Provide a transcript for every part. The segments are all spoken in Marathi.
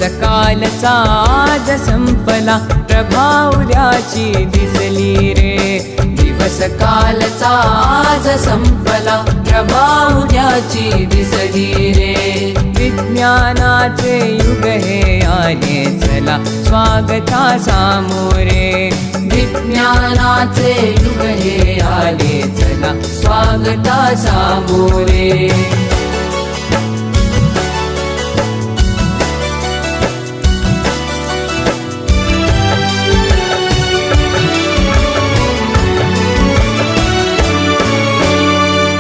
कालचा आज संपला, प्रभा उद्याची दिसली रे. दिवस कालचा आज संपला, प्रभा उद्याची दिसली रे. विज्ञानाचे युग हे आले चला, स्वागता सामोरे. विज्ञानाचे युग हे आले चला, स्वागता सामोरे.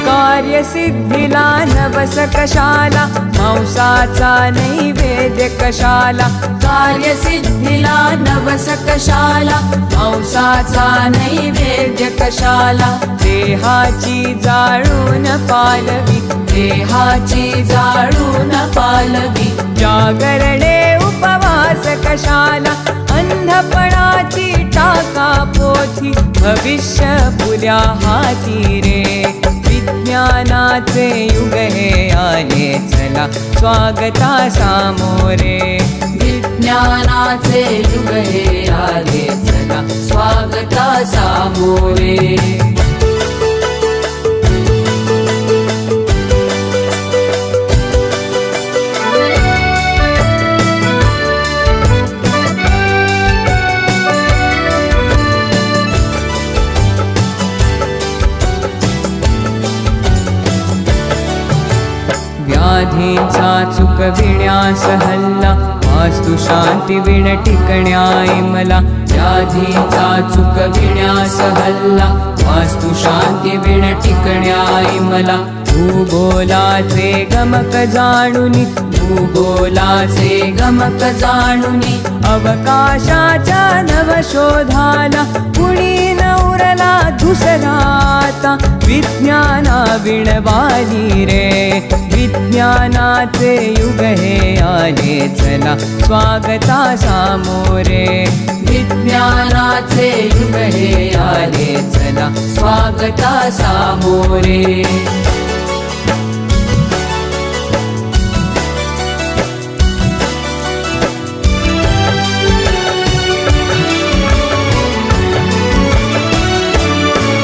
कार्यसिद्धीला नवस कशाला, मांसाचा नैवेद्य कशाला. कार्यसिद्धीला नवस कशाला, मांसाचा नैवेद्य कशाला. देहाची जाळून पालवी, देहाची जाळून पालवी. जागरणे उपवास कशाला, अंधपणाची टाका पोथी. भविष्य पुऱ्या हाती रे. विज्ञानाचे युग हे आले चला, स्वागता सामोरे. विज्ञानाचे युग हे आले चला, स्वागता सामोरे. व्याधींचा चुकविण्यास हल्ला, वास्तु शांती विण टिकण्याय मला. व्याधींचा चुकविण्यास हल्ला, वास्तु शांती विण टिकण्याय मला. भूगोलाचे गमक जाणुनी, भूगोलाचे गमक जाणुनी. अवकाशाच्या नवशोधाला, कुणी नवरला दुसरा आता. विज्ञाना विणवाली रे. विज्ञानाचे युग हे आले चला, स्वागता सामोरे. विज्ञानाचे युग हे आले चला, स्वागता सामोरे.